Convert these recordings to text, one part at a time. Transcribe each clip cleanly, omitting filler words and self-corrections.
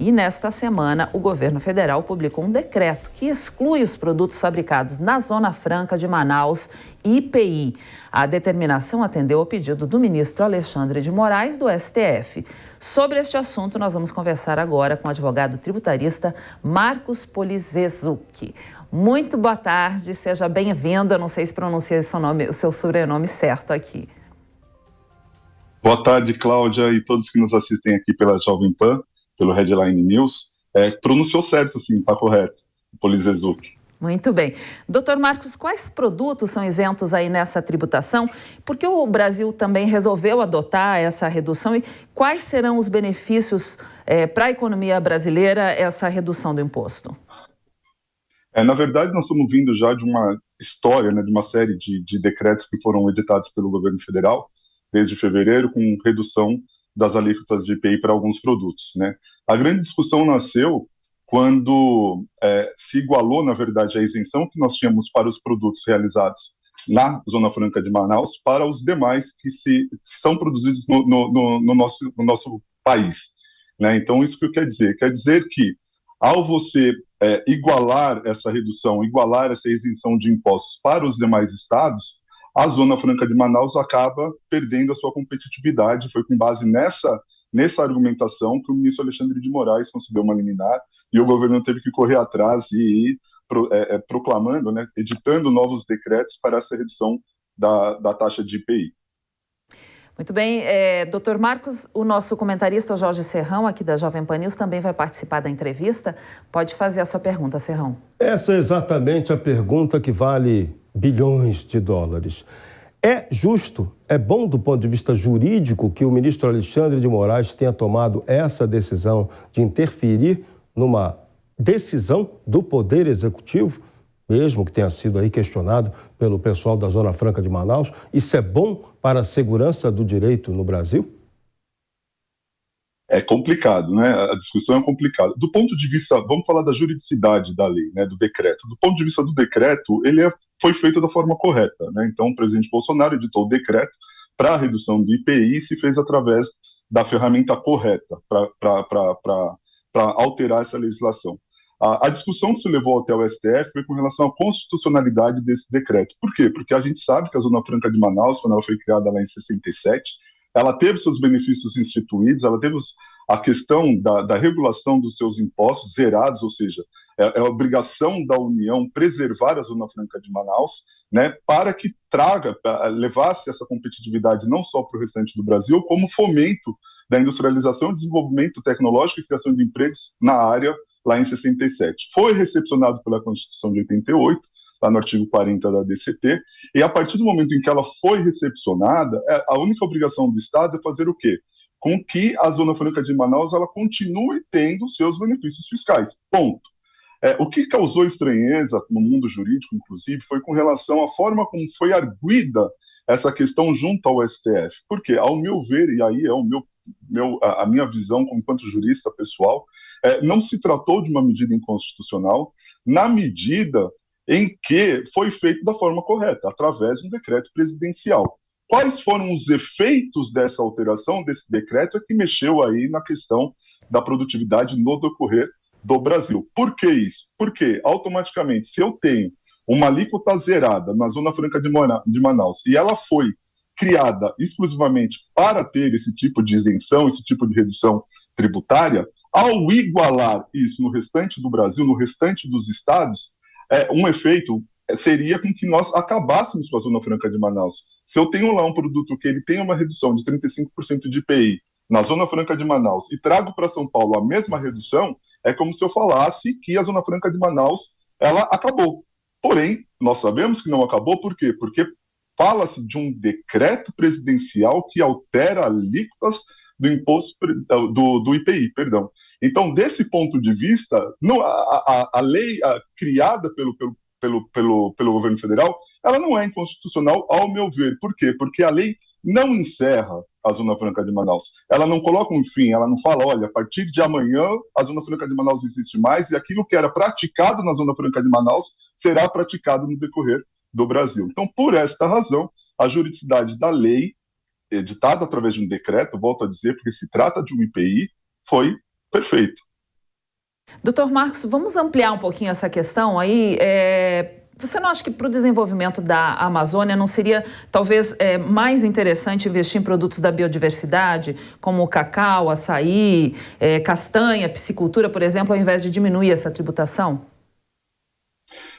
E nesta semana, o governo federal publicou um decreto que exclui os produtos fabricados na Zona Franca de Manaus, IPI. A determinação atendeu ao pedido do ministro Alexandre de Moraes, do STF. Sobre este assunto, nós vamos conversar agora com o advogado tributarista Marcos Polizezuc. Muito boa tarde, seja bem-vindo. Eu não sei se pronunciei o seu sobrenome certo aqui. Boa tarde, Cláudia, e todos que nos assistem aqui pela Jovem Pan, pelo Headline News. Pronunciou certo, sim, está correto, Polizezuc. Muito bem. Doutor Marcos, quais produtos são isentos aí nessa tributação? Por que o Brasil também resolveu adotar essa redução e quais serão os benefícios para a economia brasileira essa redução do imposto? Na verdade, nós estamos vindo já de uma história, de uma série de decretos que foram editados pelo governo federal, desde fevereiro, com redução das alíquotas de IPI para alguns produtos, A grande discussão nasceu quando se igualou, na verdade, a isenção que nós tínhamos para os produtos realizados na Zona Franca de Manaus para os demais que são produzidos no nosso país. Então, isso que quer dizer? Quer dizer que, ao você igualar essa redução, igualar essa isenção de impostos para os demais estados, a Zona Franca de Manaus acaba perdendo a sua competitividade. Foi com base nessa argumentação que o ministro Alexandre de Moraes concedeu uma liminar e o governo teve que correr atrás e ir proclamando, editando novos decretos para essa redução da taxa de IPI. Muito bem. Doutor Marcos, o nosso comentarista, o Jorge Serrão, aqui da Jovem Pan News, também vai participar da entrevista. Pode fazer a sua pergunta, Serrão. Essa é exatamente a pergunta que vale bilhões de dólares. É justo, é bom do ponto de vista jurídico que o ministro Alexandre de Moraes tenha tomado essa decisão de interferir numa decisão do Poder Executivo, mesmo que tenha sido aí questionado pelo pessoal da Zona Franca de Manaus? Isso é bom para a segurança do direito no Brasil? É complicado, A discussão é complicada. Do ponto de vista, vamos falar da juridicidade da lei, do decreto. Do ponto de vista do decreto, ele foi feito da forma correta, Então, o presidente Bolsonaro editou o decreto para a redução do IPI e se fez através da ferramenta correta para alterar essa legislação. A discussão que se levou até o STF foi com relação à constitucionalidade desse decreto. Por quê? Porque a gente sabe que a Zona Franca de Manaus, quando ela foi criada lá em 67, ela teve seus benefícios instituídos, ela teve a questão da regulação dos seus impostos zerados, ou seja, é a obrigação da União preservar a Zona Franca de Manaus, para que levasse essa competitividade não só para o restante do Brasil, como fomento da industrialização, desenvolvimento tecnológico e criação de empregos na área lá em 67. Foi recepcionado pela Constituição de 88, lá no artigo 40 da DCT, e a partir do momento em que ela foi recepcionada, a única obrigação do Estado é fazer o quê? Com que a Zona Franca de Manaus ela continue tendo seus benefícios fiscais. Ponto. O que causou estranheza no mundo jurídico, inclusive, foi com relação à forma como foi arguida essa questão junto ao STF. Porque, ao meu ver, e aí é a minha visão enquanto jurista pessoal, não se tratou de uma medida inconstitucional, na medida em que foi feito da forma correta, através de um decreto presidencial. Quais foram os efeitos dessa alteração, desse decreto, que mexeu aí na questão da produtividade no decorrer do Brasil? Por que isso? Porque, automaticamente, se eu tenho uma alíquota zerada na Zona Franca de Manaus e ela foi criada exclusivamente para ter esse tipo de isenção, esse tipo de redução tributária, ao igualar isso no restante do Brasil, no restante dos estados, um efeito seria com que nós acabássemos com a Zona Franca de Manaus. Se eu tenho lá um produto que ele tem uma redução de 35% de IPI na Zona Franca de Manaus e trago para São Paulo a mesma redução, é como se eu falasse que a Zona Franca de Manaus ela acabou. Porém, nós sabemos que não acabou, por quê? Porque fala-se de um decreto presidencial que altera alíquotas do imposto do IPI, perdão. Então, desse ponto de vista, a lei criada pelo governo federal, ela não é inconstitucional, ao meu ver. Por quê? Porque a lei não encerra a Zona Franca de Manaus. Ela não coloca um fim, ela não fala, olha, a partir de amanhã a Zona Franca de Manaus não existe mais e aquilo que era praticado na Zona Franca de Manaus será praticado no decorrer do Brasil. Então, por esta razão, a juridicidade da lei, editada através de um decreto, volto a dizer, porque se trata de um IPI, foi perfeito. Doutor Marcos, vamos ampliar um pouquinho essa questão aí. Você não acha que para o desenvolvimento da Amazônia não seria talvez mais interessante investir em produtos da biodiversidade, como cacau, açaí, castanha, piscicultura, por exemplo, ao invés de diminuir essa tributação?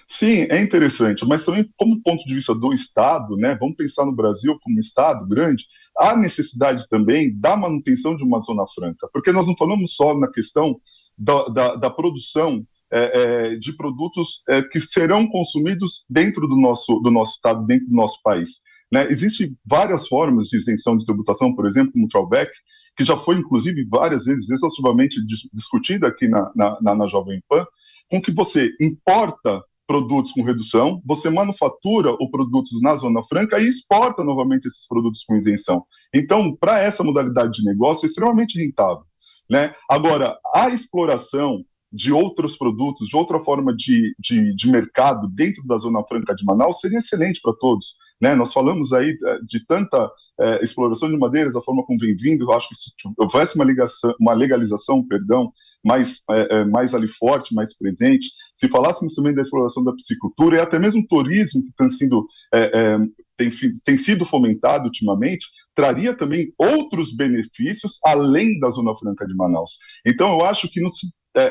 Sim, é interessante, mas também como ponto de vista do Estado, né, vamos pensar no Brasil como um Estado grande, há necessidade também da manutenção de uma zona franca, porque nós não falamos só na questão da produção de produtos que serão consumidos dentro do nosso Estado, dentro do nosso país. Né? Existem várias formas de isenção de tributação, por exemplo, como o trawback, que já foi, inclusive, várias vezes exaustivamente discutida aqui na Jovem Pan, com que você importa produtos com redução, você manufatura os produtos na Zona Franca e exporta novamente esses produtos com isenção. Então, para essa modalidade de negócio, é extremamente rentável. Né? Agora, a exploração de outros produtos, de outra forma de mercado dentro da Zona Franca de Manaus seria excelente para todos. Né? Nós falamos aí de tanta exploração de madeiras, a forma como vem vindo, eu acho que se houvesse uma legalização, mais ali forte, mais presente, se falássemos também da exploração da piscicultura e até mesmo o turismo que tem sido fomentado ultimamente, traria também outros benefícios além da Zona Franca de Manaus. Então, eu acho que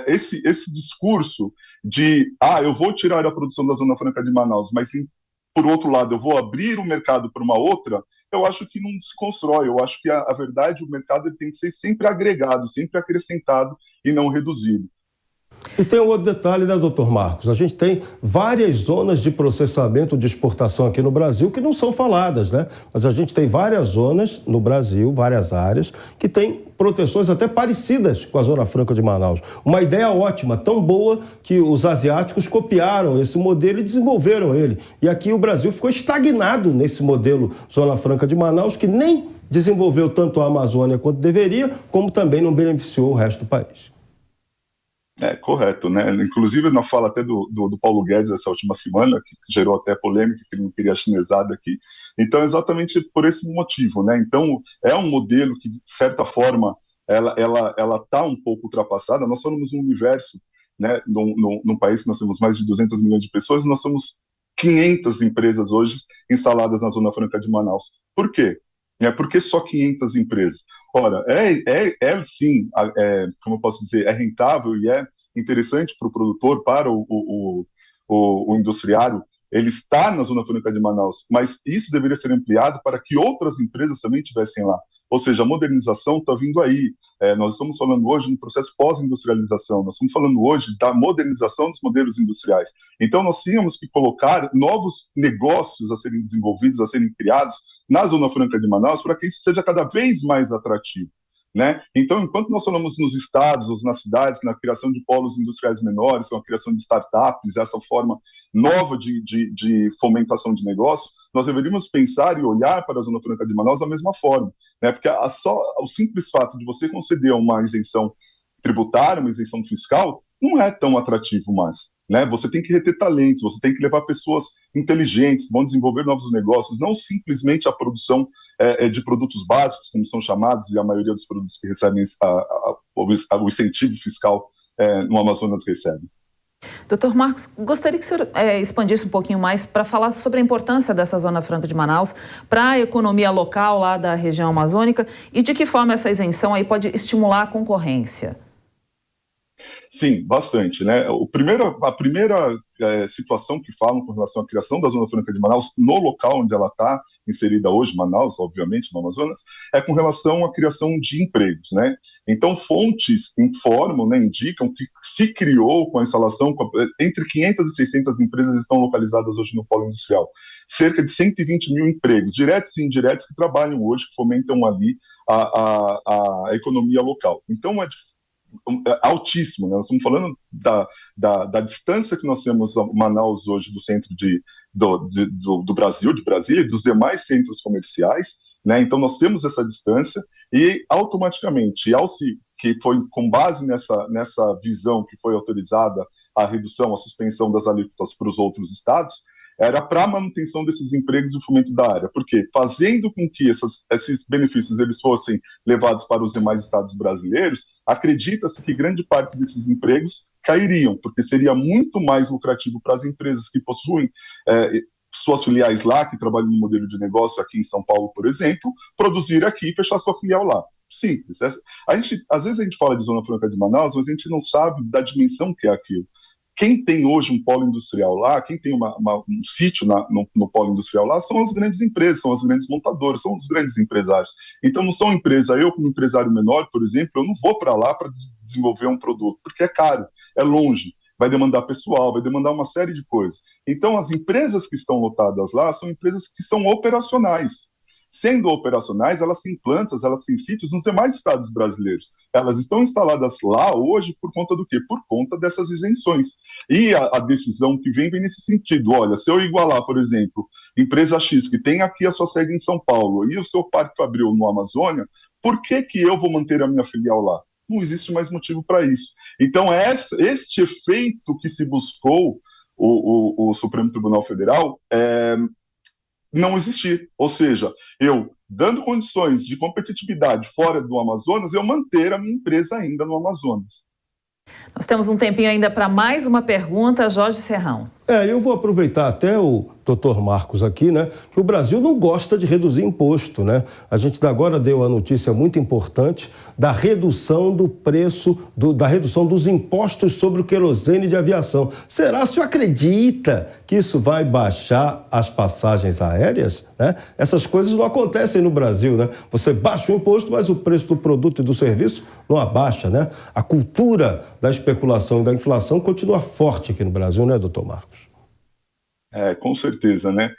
esse discurso de eu vou tirar a produção da Zona Franca de Manaus, mas por outro lado, eu vou abrir o mercado para uma outra, eu acho que não se constrói. Eu acho que, a verdade, o mercado tem que ser sempre agregado, sempre acrescentado e não reduzido. E tem um outro detalhe, né, doutor Marcos? A gente tem várias zonas de processamento de exportação aqui no Brasil que não são faladas, né? Mas a gente tem várias zonas no Brasil, várias áreas, que têm proteções até parecidas com a Zona Franca de Manaus. Uma ideia ótima, tão boa que os asiáticos copiaram esse modelo e desenvolveram ele. E aqui o Brasil ficou estagnado nesse modelo Zona Franca de Manaus, que nem desenvolveu tanto a Amazônia quanto deveria, como também não beneficiou o resto do país. Correto, né? Inclusive na fala até do Paulo Guedes essa última semana, que gerou até polêmica, que ele não queria a chinesada aqui. Então, exatamente por esse motivo, né? Então, é um modelo que, de certa forma, ela está um pouco ultrapassada. Nós somos um universo, né? Num país que nós temos mais de 200 milhões de pessoas, nós somos 500 empresas hoje instaladas na Zona Franca de Manaus. Por quê? Por que só 500 empresas? Ora, sim, como eu posso dizer, é rentável e é interessante para o produtor, para o industriário, ele está na Zona Franca de Manaus, mas isso deveria ser ampliado para que outras empresas também estivessem lá. Ou seja, a modernização está vindo aí. Nós estamos falando hoje no processo pós-industrialização, nós estamos falando hoje da modernização dos modelos industriais. Então, nós tínhamos que colocar novos negócios a serem desenvolvidos, a serem criados na Zona Franca de Manaus, para que isso seja cada vez mais atrativo. Né? Então, enquanto nós falamos nos estados ou nas cidades, na criação de polos industriais menores, com a criação de startups, essa forma nova de fomentação de negócio, nós deveríamos pensar e olhar para a Zona Franca de Manaus da mesma forma. Né? Porque o simples fato de você conceder uma isenção tributária, uma isenção fiscal, não é tão atrativo mais. Né? Você tem que reter talentos, você tem que levar pessoas inteligentes, que vão desenvolver novos negócios, não simplesmente a produção de produtos básicos, como são chamados, e a maioria dos produtos que recebem o incentivo fiscal no Amazonas recebe. Doutor Marcos, gostaria que o senhor expandisse um pouquinho mais para falar sobre a importância dessa Zona Franca de Manaus para a economia local lá da região amazônica e de que forma essa isenção aí pode estimular a concorrência. Sim, bastante, né? A primeira situação que falam com relação à criação da Zona Franca de Manaus no local onde ela está inserida hoje, Manaus, obviamente, no Amazonas, é com relação à criação de empregos, né? Então, fontes informam, né, indicam que se criou com a instalação, entre 500 e 600 empresas estão localizadas hoje no polo industrial. Cerca de 120 mil empregos, diretos e indiretos, que trabalham hoje, que fomentam ali a economia local. Então, é altíssimo, né? Nós estamos falando da distância que nós temos a Manaus hoje do centro do Brasil, de Brasília, e dos demais centros comerciais, né? Então nós temos essa distância e automaticamente, que foi com base nessa visão que foi autorizada a redução, a suspensão das alíquotas para os outros estados, era para a manutenção desses empregos e o fomento da área. Por quê? Fazendo com que esses benefícios eles fossem levados para os demais estados brasileiros, acredita-se que grande parte desses empregos cairiam, porque seria muito mais lucrativo para as empresas que possuem suas filiais lá, que trabalham no modelo de negócio aqui em São Paulo, por exemplo, produzir aqui e fechar sua filial lá. Simples. Às vezes a gente fala de Zona Franca de Manaus, mas a gente não sabe da dimensão que é aquilo. Quem tem hoje um polo industrial lá, quem tem um sítio no polo industrial lá, são as grandes empresas, são as grandes montadoras, são os grandes empresários. Então não são empresa, eu como empresário menor, por exemplo, eu não vou para lá para desenvolver um produto, porque é caro, é longe, vai demandar pessoal, vai demandar uma série de coisas. Então as empresas que estão lotadas lá são empresas que são operacionais. Sendo operacionais, elas têm plantas, elas têm sítios nos demais estados brasileiros. Elas estão instaladas lá hoje por conta do quê? Por conta dessas isenções. E a decisão que vem nesse sentido. Olha, se eu igualar, por exemplo, empresa X, que tem aqui a sua sede em São Paulo, e o seu parque fabril no Amazônia, por que eu vou manter a minha filial lá? Não existe mais motivo para isso. Então, este efeito que se buscou o Supremo Tribunal Federal não existir. Ou seja, eu, dando condições de competitividade fora do Amazonas, eu manter a minha empresa ainda no Amazonas. Nós temos um tempinho ainda para mais uma pergunta, Jorge Serrão. Eu vou aproveitar até o doutor Marcos aqui, né? Que o Brasil não gosta de reduzir imposto, né? A gente agora deu a notícia muito importante da redução do preço, da redução dos impostos sobre o querosene de aviação. Será, o senhor acredita que isso vai baixar as passagens aéreas? Né? Essas coisas não acontecem no Brasil, né? Você baixa o imposto, mas o preço do produto e do serviço não abaixa, né? A cultura da especulação e da inflação continua forte aqui no Brasil, né, doutor Marcos? Com certeza, né?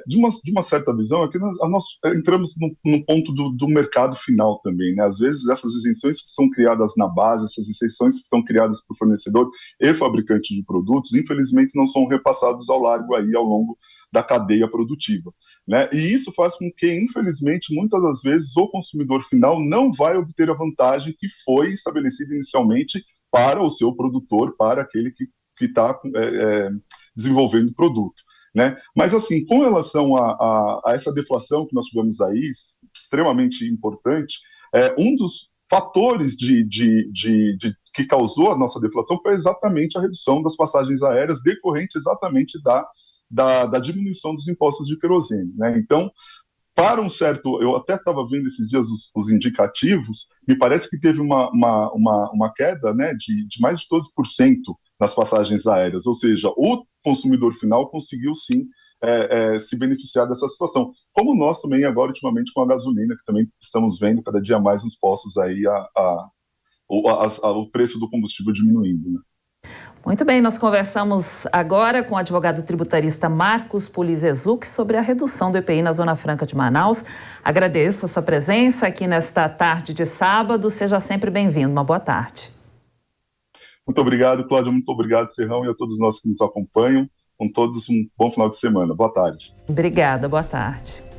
De uma certa visão, aqui nós entramos no ponto do mercado final também, né? Às vezes essas isenções que são criadas na base, essas isenções que são criadas por fornecedor e fabricante de produtos, infelizmente não são repassados ao longo da cadeia produtiva, né? E isso faz com que, infelizmente, muitas das vezes o consumidor final não vai obter a vantagem que foi estabelecida inicialmente para o seu produtor, para aquele que está desenvolvendo o produto, né? Mas, assim, com relação a essa deflação que nós tivemos aí, extremamente importante, um dos fatores que causou a nossa deflação foi exatamente a redução das passagens aéreas decorrente exatamente da diminuição dos impostos de querosene, né? Então, para um certo... Eu até estava vendo esses dias os indicativos, me parece que teve uma queda, né, de mais de 12% nas passagens aéreas, ou seja, o consumidor final conseguiu sim se beneficiar dessa situação. Como nós também agora, ultimamente, com a gasolina, que também estamos vendo cada dia mais nos postos aí o preço do combustível diminuindo, né? Muito bem, nós conversamos agora com o advogado tributarista Marcos Pulizezuc sobre a redução do IPI na Zona Franca de Manaus. Agradeço a sua presença aqui nesta tarde de sábado. Seja sempre bem-vindo. Uma boa tarde. Muito obrigado, Cláudia. Muito obrigado, Serrão, e a todos nós que nos acompanham. Com todos um bom final de semana. Boa tarde. Obrigada, boa tarde.